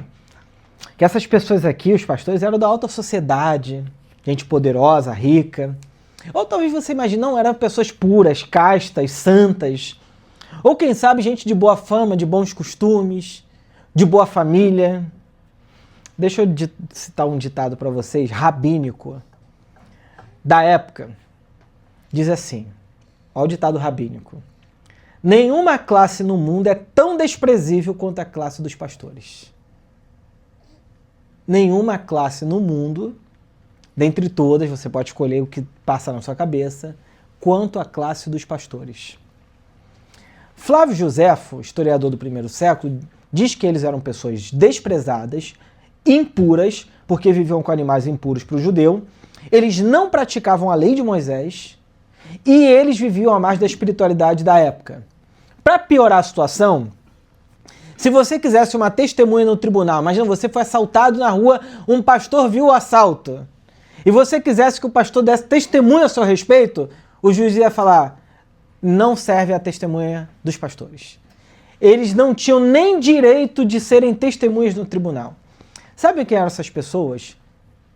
que essas pessoas aqui, os pastores, eram da alta sociedade, gente poderosa, rica. Ou talvez você imagine, não, eram pessoas puras, castas, santas. Ou quem sabe, gente de boa fama, de bons costumes, de boa família. Deixa eu citar um ditado para vocês, rabínico, da época. Diz assim, olha o ditado rabínico: nenhuma classe no mundo é tão desprezível quanto a classe dos pastores. Nenhuma classe no mundo, dentre todas, você pode escolher o que passa na sua cabeça, quanto a classe dos pastores. Flávio Joséfo, historiador do primeiro século, diz que eles eram pessoas desprezadas, impuras, porque viviam com animais impuros para o judeu, eles não praticavam a lei de Moisés e eles viviam à margem da espiritualidade da época. Para piorar a situação, se você quisesse uma testemunha no tribunal, imagina, você foi assaltado na rua, um pastor viu o assalto, e você quisesse que o pastor desse testemunha a seu respeito, o juiz ia falar, não serve a testemunha dos pastores. Eles não tinham nem direito de serem testemunhas no tribunal. Sabe quem eram essas pessoas?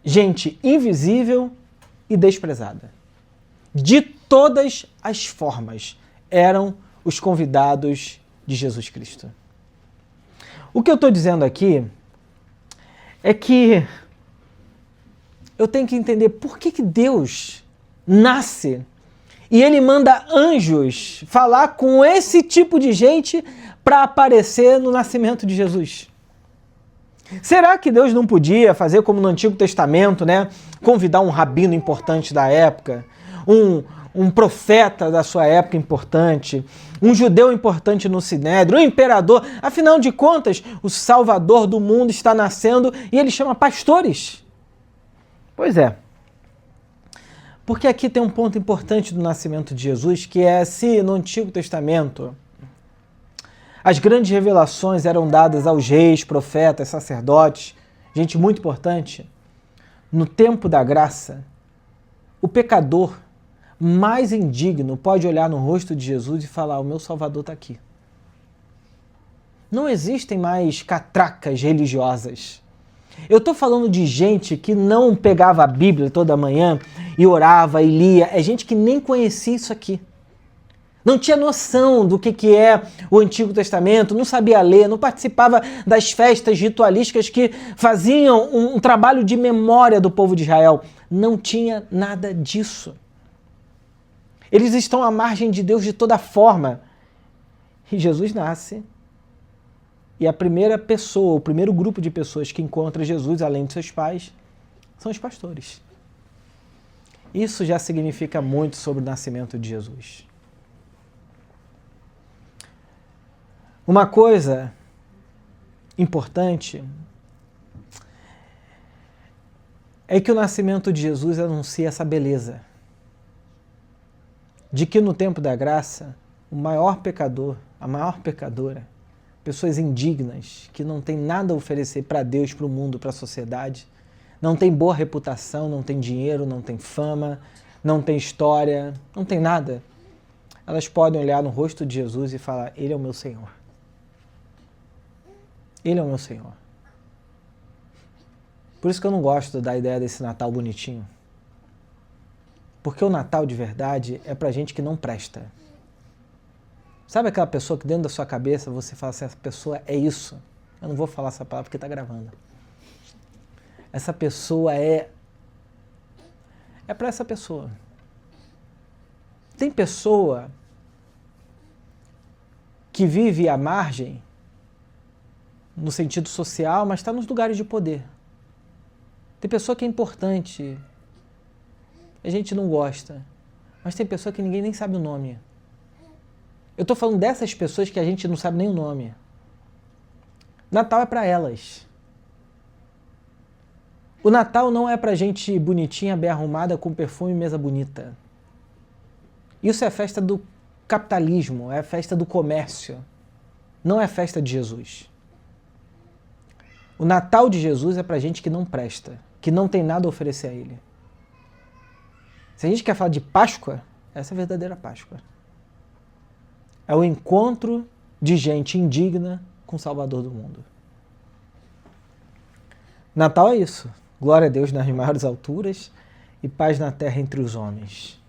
Gente invisível e desprezada. De todas as formas, eram os convidados de Jesus Cristo. O que eu estou dizendo aqui é que eu tenho que entender por que Deus nasce e Ele manda anjos falar com esse tipo de gente para aparecer no nascimento de Jesus. Será que Deus não podia fazer como no Antigo Testamento, né? Convidar um rabino importante da época, um profeta da sua época importante, um judeu importante no Sinédrio, um imperador. Afinal de contas, o Salvador do mundo está nascendo e ele chama pastores. Pois é. Porque aqui tem um ponto importante do nascimento de Jesus, que é se no Antigo Testamento as grandes revelações eram dadas aos reis, profetas, sacerdotes, gente muito importante, no tempo da graça, o pecador mais indigno pode olhar no rosto de Jesus e falar, o meu Salvador está aqui. Não existem mais catracas religiosas. Eu estou falando de gente que não pegava a Bíblia toda manhã e orava e lia. É gente que nem conhecia isso aqui. Não tinha noção do que é o Antigo Testamento, não sabia ler, não participava das festas ritualísticas que faziam um trabalho de memória do povo de Israel. Não tinha nada disso. Eles estão à margem de Deus de toda forma. E Jesus nasce. E a primeira pessoa, o primeiro grupo de pessoas que encontra Jesus, além de seus pais, são os pastores. Isso já significa muito sobre o nascimento de Jesus. Uma coisa importante é que o nascimento de Jesus anuncia essa beleza. De que no tempo da graça, o maior pecador, a maior pecadora, pessoas indignas, que não têm nada a oferecer para Deus, para o mundo, para a sociedade, não tem boa reputação, não tem dinheiro, não tem fama, não tem história, não tem nada. Elas podem olhar no rosto de Jesus e falar, Ele é o meu Senhor. Ele é o meu Senhor. Por isso que eu não gosto da ideia desse Natal bonitinho. Porque o Natal de verdade é pra gente que não presta. Sabe aquela pessoa que dentro da sua cabeça você fala assim, essa pessoa é isso? Eu não vou falar essa palavra porque está gravando. Essa pessoa é para essa pessoa. Tem pessoa que vive à margem, no sentido social, mas está nos lugares de poder. Tem pessoa que é importante, a gente não gosta, mas tem pessoa que ninguém nem sabe o nome. Eu estou falando dessas pessoas que a gente não sabe nem o nome. Natal é para elas. O Natal não é para gente bonitinha, bem arrumada, com perfume e mesa bonita. Isso é festa do capitalismo, é festa do comércio. Não é festa de Jesus. O Natal de Jesus é para gente que não presta, que não tem nada a oferecer a Ele. Se a gente quer falar de Páscoa, essa é a verdadeira Páscoa. É o encontro de gente indigna com o Salvador do mundo. Natal é isso. Glória a Deus nas maiores alturas e paz na terra entre os homens.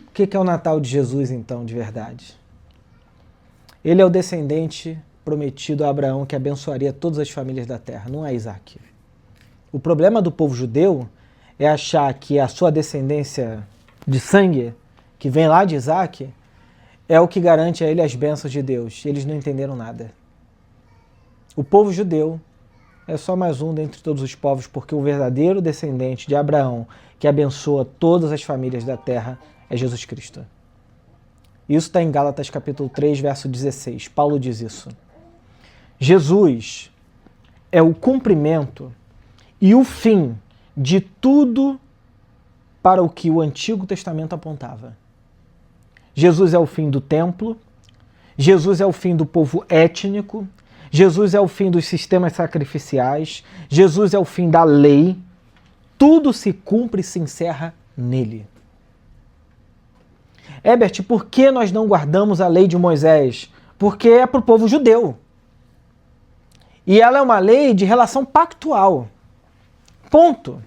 O que é o Natal de Jesus, então, de verdade? Ele é o descendente prometido a Abraão que abençoaria todas as famílias da terra, não é Isaac. O problema do povo judeu é achar que a sua descendência de sangue, que vem lá de Isaac, é o que garante a ele as bênçãos de Deus. Eles não entenderam nada. O povo judeu é só mais um dentre todos os povos, porque o verdadeiro descendente de Abraão, que abençoa todas as famílias da terra, é Jesus Cristo. Isso está em Gálatas capítulo 3, verso 16. Paulo diz isso. Jesus é o cumprimento e o fim de tudo para o que o Antigo Testamento apontava. Jesus é o fim do templo, Jesus é o fim do povo étnico, Jesus é o fim dos sistemas sacrificiais, Jesus é o fim da lei. Tudo se cumpre e se encerra nele. Herbert, por que nós não guardamos a lei de Moisés? Porque é para o povo judeu. E ela é uma lei de relação pactual. Ponto.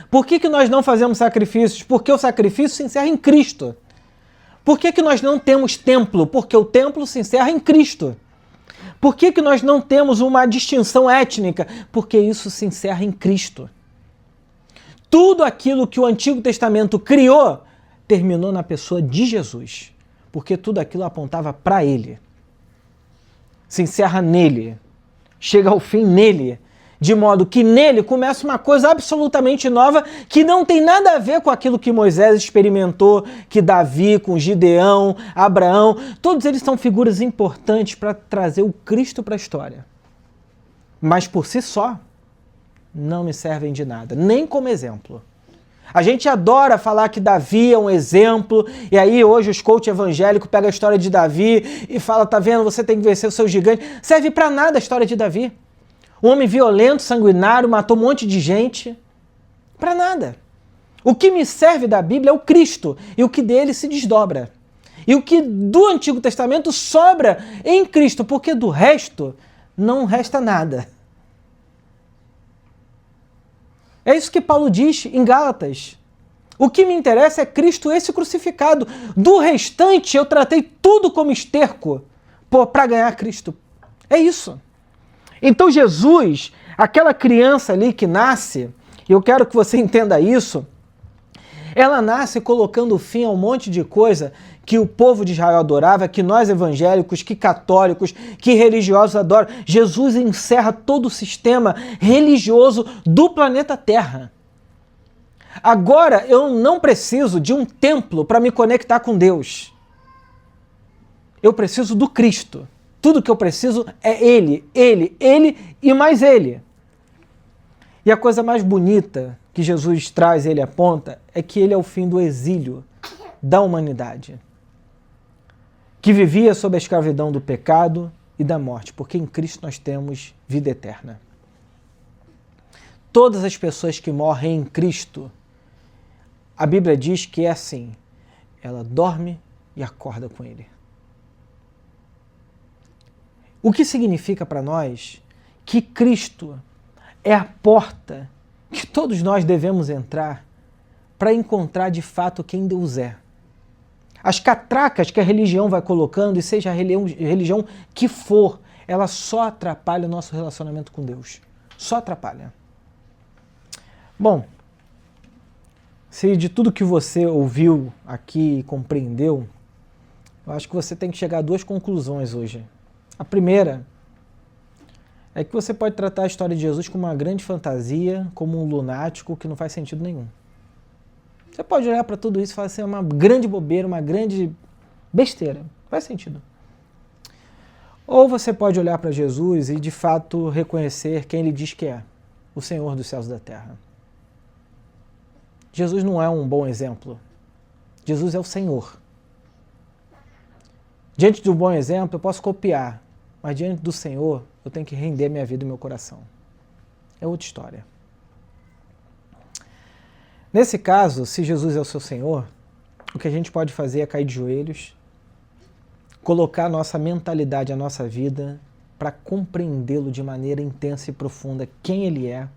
Por que nós não fazemos sacrifícios? Porque o sacrifício se encerra em Cristo. Por que nós não temos templo? Porque o templo se encerra em Cristo. Por que nós não temos uma distinção étnica? Porque isso se encerra em Cristo. Tudo aquilo que o Antigo Testamento criou terminou na pessoa de Jesus. Porque tudo aquilo apontava para Ele. Se encerra nele. Chega ao fim nele. De modo que nele começa uma coisa absolutamente nova que não tem nada a ver com aquilo que Moisés experimentou, que Davi, com Gideão, Abraão, todos eles são figuras importantes para trazer o Cristo para a história. Mas por si só, não me servem de nada, nem como exemplo. A gente adora falar que Davi é um exemplo, e aí hoje os coach evangélicos pegam a história de Davi e falam, tá vendo, você tem que vencer o seu gigante. Serve para nada a história de Davi. Um homem violento, sanguinário, matou um monte de gente. Para nada. O que me serve da Bíblia é o Cristo, e o que dele se desdobra. E o que do Antigo Testamento sobra em Cristo, porque do resto não resta nada. É isso que Paulo diz em Gálatas. O que me interessa é Cristo esse crucificado. Do restante eu tratei tudo como esterco para ganhar Cristo. É isso. Então Jesus, aquela criança ali que nasce, e eu quero que você entenda isso, ela nasce colocando fim a um monte de coisa que o povo de Israel adorava, que nós evangélicos, que católicos, que religiosos adoram. Jesus encerra todo o sistema religioso do planeta Terra. Agora eu não preciso de um templo para me conectar com Deus. Eu preciso do Cristo. Tudo que eu preciso é Ele e mais Ele. E a coisa mais bonita que Jesus traz, Ele aponta, é que Ele é o fim do exílio da humanidade, que vivia sob a escravidão do pecado e da morte, porque em Cristo nós temos vida eterna. Todas as pessoas que morrem em Cristo, a Bíblia diz que é assim, ela dorme e acorda com Ele. O que significa para nós que Cristo é a porta que todos nós devemos entrar para encontrar de fato quem Deus é. As catracas que a religião vai colocando, e seja a religião que for, ela só atrapalha o nosso relacionamento com Deus. Só atrapalha. Bom, se de tudo que você ouviu aqui e compreendeu, eu acho que você tem que chegar a duas conclusões hoje. A primeira é que você pode tratar a história de Jesus como uma grande fantasia, como um lunático que não faz sentido nenhum. Você pode olhar para tudo isso e falar assim, é uma grande bobeira, uma grande besteira. Não faz sentido. Ou você pode olhar para Jesus e de fato reconhecer quem Ele diz que é, o Senhor dos céus e da terra. Jesus não é um bom exemplo. Jesus é o Senhor. Diante de um bom exemplo, eu posso copiar, mas diante do Senhor, eu tenho que render minha vida e meu coração. É outra história. Nesse caso, se Jesus é o seu Senhor, o que a gente pode fazer é cair de joelhos, colocar a nossa mentalidade, a nossa vida, para compreendê-lo de maneira intensa e profunda, quem Ele é,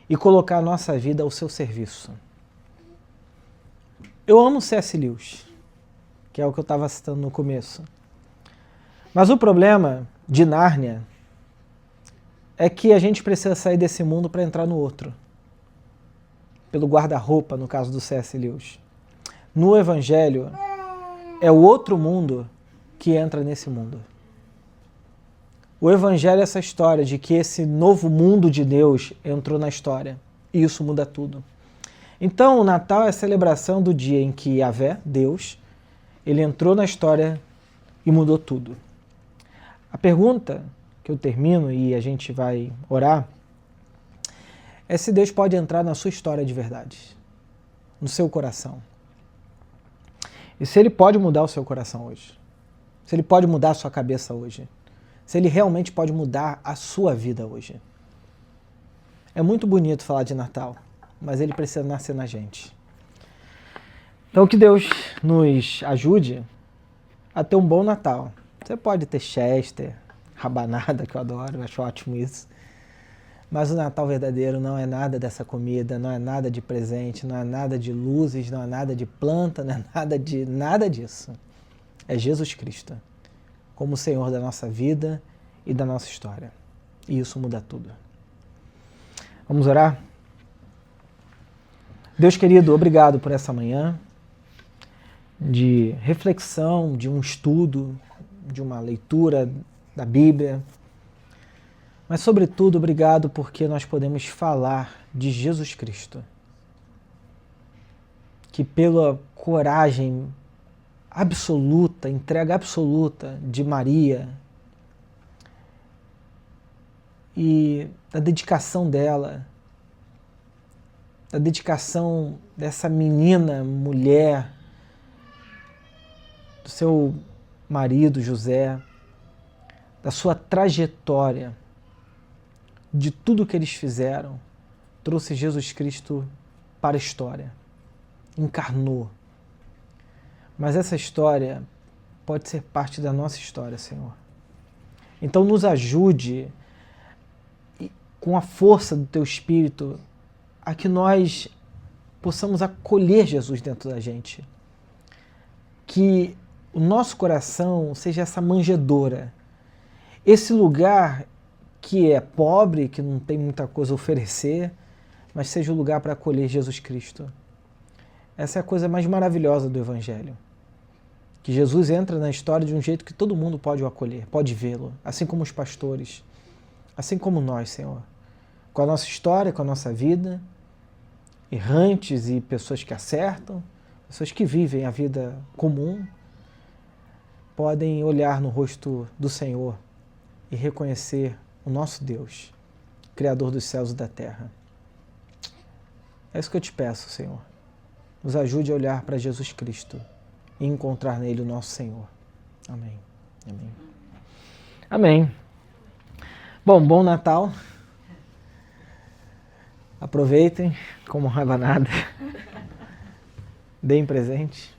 e colocar a nossa vida ao seu serviço. Eu amo C.S. Lewis, que é o que eu estava citando no começo. Mas o problema de Nárnia é que a gente precisa sair desse mundo para entrar no outro. Pelo guarda-roupa, no caso do C.S. Lewis. No Evangelho, é o outro mundo que entra nesse mundo. O Evangelho é essa história de que esse novo mundo de Deus entrou na história. E isso muda tudo. Então, o Natal é a celebração do dia em que Yahvé, Deus, Ele entrou na história e mudou tudo. A pergunta que eu termino e a gente vai orar é se Deus pode entrar na sua história de verdade, no seu coração. E se Ele pode mudar o seu coração hoje. Se Ele pode mudar a sua cabeça hoje. Se Ele realmente pode mudar a sua vida hoje. É muito bonito falar de Natal, mas Ele precisa nascer na gente. Então que Deus nos ajude a ter um bom Natal. Você pode ter chester, rabanada, que eu adoro, eu acho ótimo isso. Mas o Natal verdadeiro não é nada dessa comida, não é nada de presente, não é nada de luzes, não é nada de planta, não é nada disso. É Jesus Cristo, como o Senhor da nossa vida e da nossa história. E isso muda tudo. Vamos orar? Deus querido, obrigado por essa manhã de reflexão, de um estudo, de uma leitura da Bíblia. Mas, sobretudo, obrigado porque nós podemos falar de Jesus Cristo, que pela coragem absoluta, entrega absoluta de Maria e da dedicação dela, da dedicação dessa menina, mulher, do seu marido José, da sua trajetória, de tudo que eles fizeram, trouxe Jesus Cristo para a história, encarnou. Mas essa história pode ser parte da nossa história, Senhor. Então nos ajude, com a força do Teu Espírito, a que nós possamos acolher Jesus dentro da gente. Que o nosso coração seja essa manjedoura, esse lugar que é pobre, que não tem muita coisa a oferecer, mas seja o lugar para acolher Jesus Cristo. Essa é a coisa mais maravilhosa do Evangelho. Que Jesus entra na história de um jeito que todo mundo pode o acolher, pode vê-lo, assim como os pastores, assim como nós, Senhor. Com a nossa história, com a nossa vida, errantes e pessoas que acertam, pessoas que vivem a vida comum, podem olhar no rosto do Senhor e reconhecer o nosso Deus, Criador dos céus e da terra. É isso que eu te peço, Senhor. Nos ajude a olhar para Jesus Cristo e encontrar nele o nosso Senhor. Amém. Amém. Amém. Bom Natal. Aproveitem, comam rabanada. Deem presente.